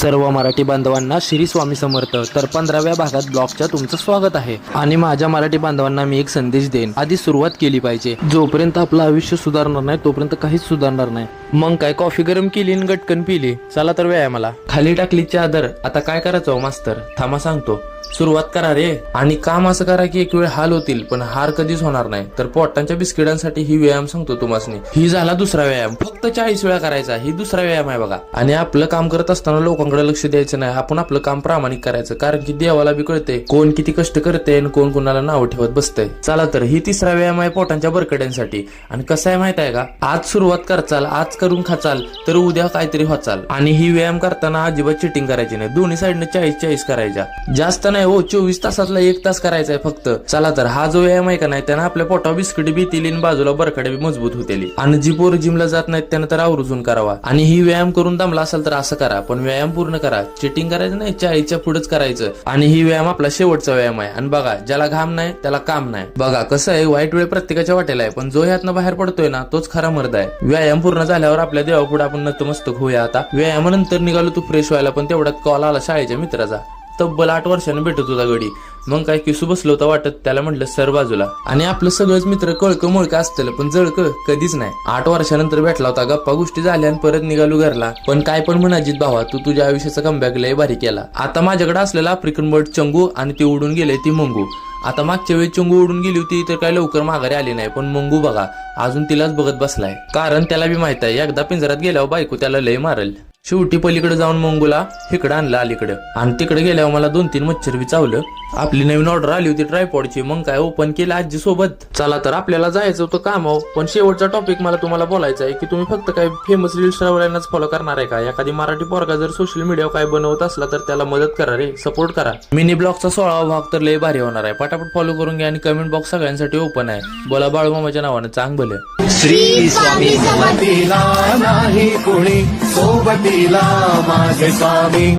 सर्व मराठी बांधवांना श्री स्वामी समर्थ. तर 15व्या भागात ब्लॉगच्या तुमचं स्वागत आहे. आणि माझ्या मराठी बांधवांना मी एक संदेश देईन, आधी सुरुवात केली पाहिजे. जोपर्यंत आपलं आयुष्य सुधारणार नाही तोपर्यंत काहीच सुधारणार नाही. मग काय, कॉफी गरम केली आणि गटकन पिली, चला तर व्यायामाला. खाली टाकली चादर, आता काय करायचं मास्तर, थांबा सांगतो. सुरुवात करा रे. आणि काम असं करा की एक वेळ हाल होतील पण हार कधीच होणार नाही. तर पोटांच्या बिस्किटांसाठी ही व्यायाम सांगतो तुम्हाला. ही झाला दुसरा व्यायाम, फक्त 40 वेळा करायचा. ही दुसरा व्यायाम आहे बघा. आणि आपलं काम करत असताना लोकांकडे लक्ष द्यायचं नाही, आपण आपलं काम प्रामाणिक करायचं. कारण की देवाला बी कळते कोण किती कष्ट करते आणि कोण कोणाला नाव ठेवत बसतंय. चला तर ही तिसरा व्यायाम आहे पोटांच्या बरकड्यांसाठी. आणि कसं आहे माहित आहे का, आज सुरुवात करचाल, आज करून खाचाल तर उद्या काहीतरी होचाल. आणि ही व्यायाम करताना अजिबात चिटिंग करायची नाही. दोन्ही साईडने 40-40 करायच्या, जास्त नाही हो. 24 तासातला 1 तास करायचा आहे फक्त. चला तर हा जो व्यायाम आहे का नाही, त्यानं आपल्या पोटावर बिस्किट बी तिली आणि बाजूला बरकडे बी मजबूत होतील. आणि जी पोर जिमला जात नाहीत त्यानं तर आवर्जून करावा. आणि ही व्यायाम करून दमला असेल तर असं करा, पण व्यायाम पूर्ण करा. चिटिंग करायचं नाही, 40च्या पुढेच करायचं. आणि ही व्यायाम आपला शेवटचा व्यायाम आहे. आणि बघा, ज्याला घाम नाही त्याला काम नाही. बघा कसं आहे, वाईट वेळ प्रत्येकाच्या वाटेला आहे, पण जो ह्यातनं बाहेर पडतोय ना तोच खरा मर्द आहे. व्यायाम पूर्ण झाल्यावर आपल्या देवापुढे आपण नतमस्तक होऊया. आता व्यायामानंतर निघालो तू फ्रेश व्हायला, पण तेवढ्यात कॉल आला शाळेच्या मित्राचा. तब्बल 8 वर्षानं भेटत होता गडी. मग काय किसू बसलो होता वाटत, त्याला म्हटलं सर बाजूला. आणि आपलं सगळंच मित्र कळकं मुळकं असतं, पण जळकं कधीच नाही. 8 वर्षानंतर भेटला होता, गप्पा गोष्टी झाल्या आणि परत निघालो घरला. पण काय पण म्हणाजीत भावा, तू तुझ्या आयुष्याचा कमबॅक लय भारी केला. आता माझ्याकडे असलेला आफ्रिकन बर्ड चंगू आणि ती उडून गेले ती मंगू. आता मागच्या वेळी चंगू उडून गेली होती तर काय लवकर माघारी आली नाही, पण मंगू बघा अजून तिलाच बघत बसलाय. कारण त्याला बी माहित आहे एकदा पिंजरात गेल्यावर बायको त्याला लय मारल. शेवटी पलीकडे जाऊन मंगूला इकडे आणलं अलीकडे. आणि तिकडे गेल्यावर मला 2-3 मच्छर बी चावलं. आपली नवीन ऑर्डर आली होती ट्रायपॉडची, मग काय ओपन केलं आजी सोबत. चला तर आपल्याला जायचं होतं कामाव. पण शेवटचा टॉपिक मला तुम्हाला बोलायचा आहे की तुम्ही फक्त काय फेमस रील्स स्टारलाच फॉलो करणार आहे का? एखादी मराठी पोरगा जर सोशल मीडियावर काय बनवत असला तर त्याला मदत करा रे, सपोर्ट करा. मिनी ब्लॉगचा 16वा भाग तर लय भारी होणार आहे. पटापट फॉलो करून घ्या आणि कमेंट बॉक्स सगळ्यांसाठी ओपन आहे. बोला बाळूमामाच्या नावानं चांग भले. श्री स्वामी समतीला नाही कोणी सोबतीला माझे स्वामी.